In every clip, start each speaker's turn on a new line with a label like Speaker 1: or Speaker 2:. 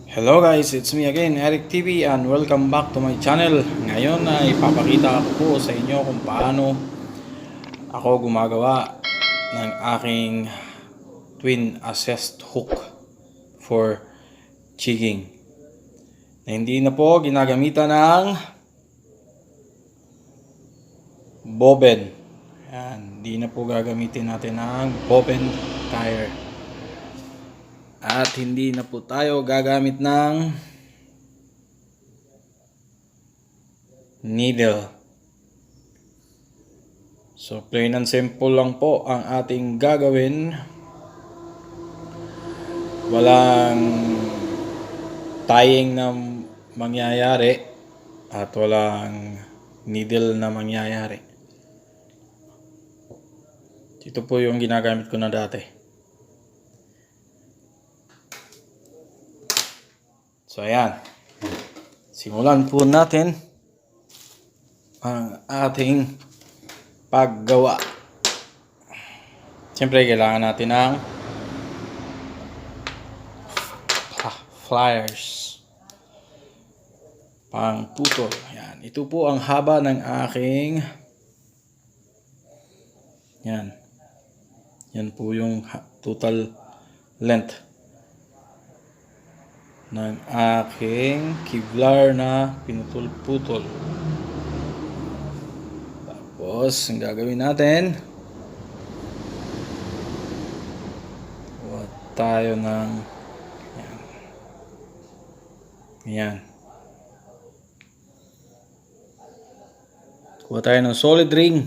Speaker 1: Hello guys, it's me again, Eric TV, and welcome back to my channel. Ngayon ay ipapakita ko po sa inyo kung paano ako gumagawa ng aking twin assessed hook for jigging. Na hindi na po ginagamitan ng bobbin. Yan, hindi na po gagamitin natin ng bobbin tire. At hindi na po tayo gagamit ng needle. So plain and simple lang po ang ating gagawin. Walang tying na mangyayari at walang needle na mangyayari. Ito po yung ginagamit ko na dati. So ayan, simulan po natin ang ating paggawa. Siyempre kailangan natin ng pliers pang putol. Ayan, ito po ang haba ng aking yan po yung total length ng aking Kevlar na pinutol-putol. Tapos, ang gagawin natin, kuha tayo ng yan. Kuha tayo ng solid ring.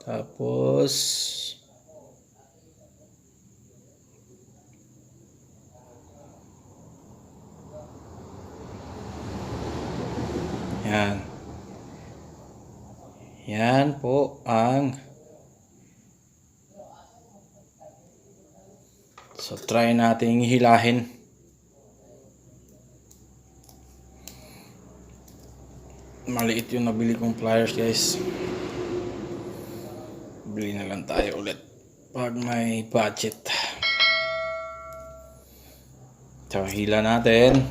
Speaker 1: Tapos, yan. Yan po ang so try nating hilahin. Maliit yung nabili kong pliers guys. Bili na lang tayo ulit pag may budget. So hila natin.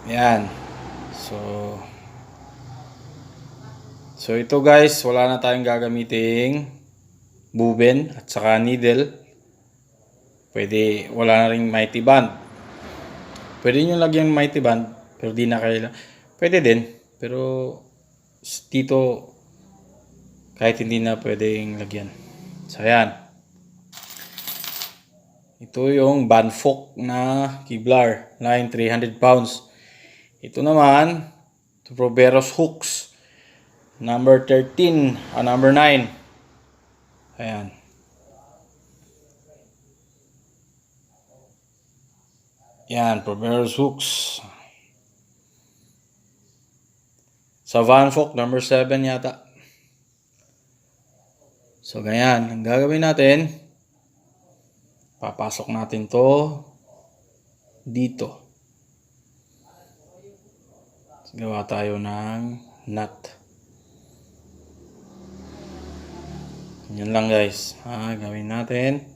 Speaker 1: Yan. So ito guys, wala na tayong gagamiting bobbin at saka needle. Pwede, wala na ring mighty band. Pwede nyo lagyan mighty band, pero di na kailangan. Pwede din, pero dito kahit hindi na pwedeng lagyan. So ayan. Ito yung Banfok na Kevlar, line 300 pounds. Ito naman, Proveros hooks, number 13, number 9. Ayan. Yan, Proveros hooks. Sa Banfok, number 7 yata. So, ganyan. Ang gagawin natin, papasok natin to dito. Gawa tayo ng nut. Yan lang guys. Gawin natin.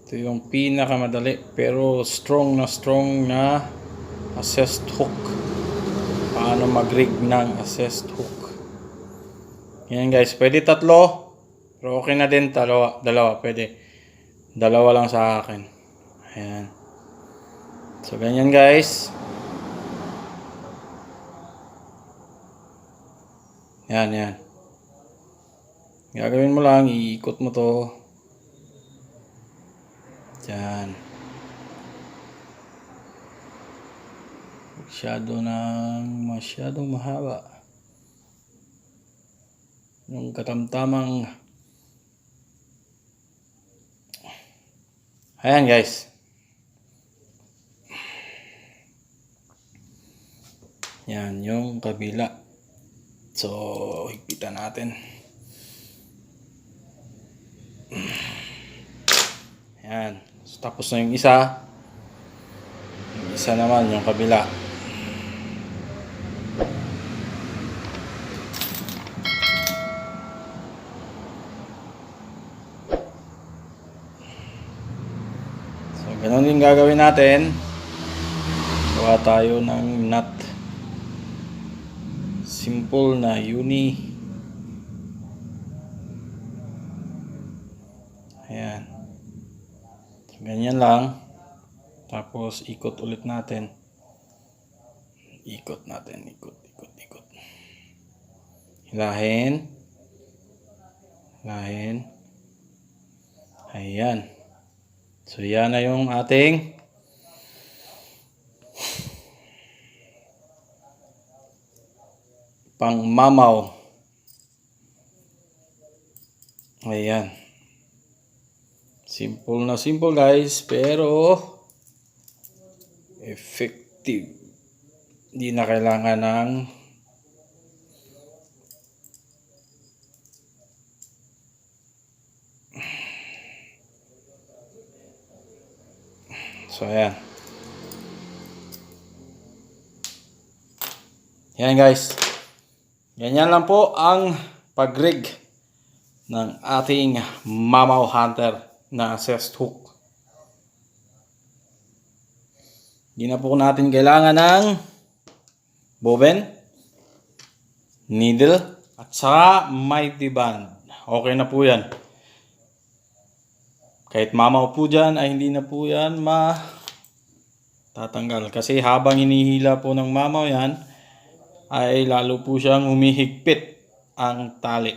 Speaker 1: Ito yung pinakamadali pero strong na assessed hook. Paano mag-rig ng assessed hook. Yan guys. Pwede tatlo. Pero okay na din dalawa. Pwede. Dalawa lang sa akin. Ayan. So, ganyan guys. Yan. Gagawin mo lang, iikot mo to. Yan. Masyadong mahaba. Yung katamtamang. Ayan guys. Yan yung kabila. So, higpitan natin. Yan. So, tapos na yung isa. Yung isa naman, yung kabila. Ganun din gagawin natin. Gawa tayo ng nut. Simple na uni. Ayan. So, ganyan lang. Tapos ikot ulit natin. Ikot natin. Ikot. Hilahin. Ayan. So yan na yung ating pang mamaw. Ayan. Simple na simple guys, pero effective. Hindi na kailangan ng so ayan. Yan guys. Ganyan lang po ang pag-rig ng ating Mamaw Hunter na assessed hook. Hindi na po natin kailangan ng bobbin, needle, at saka mighty band. Okay na po yan. Kahit mamaw po dyan ay hindi na po yan matatanggal. Kasi habang hinihila po ng mamaw yan, ay lalo po siyang humihigpit ang tali.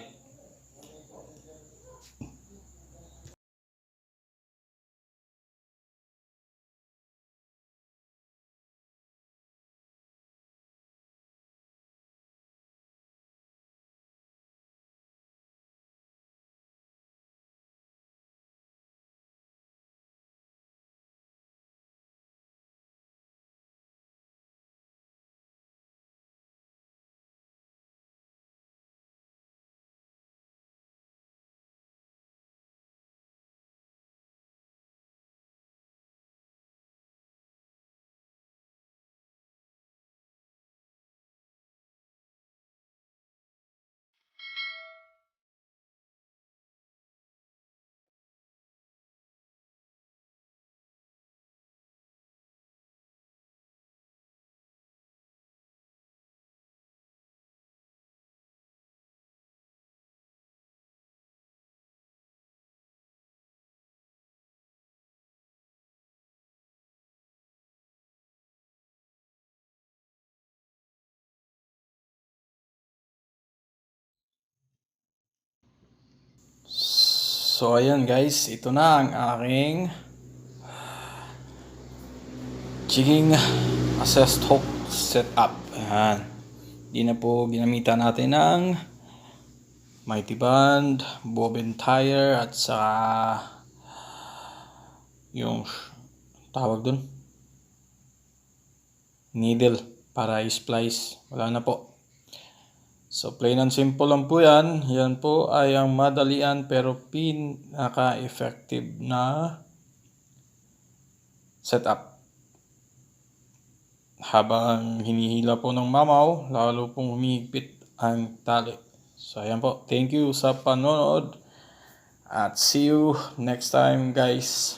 Speaker 1: So ayan guys, ito na ang aking jigging assessed hook setup. Ayan. Hindi na po ginamitan natin ng mighty band, bobbin tire, at saka yung tawag dun, needle para i-splice. Wala na po. So plain and simple lang po yan. Yan po ay ang madalian pero pinaka-effective na setup. Habang hinihila po ng mamaw, lalo pong humihigpit ang tali. So ayan po. Thank you sa panonood. At see you next time guys.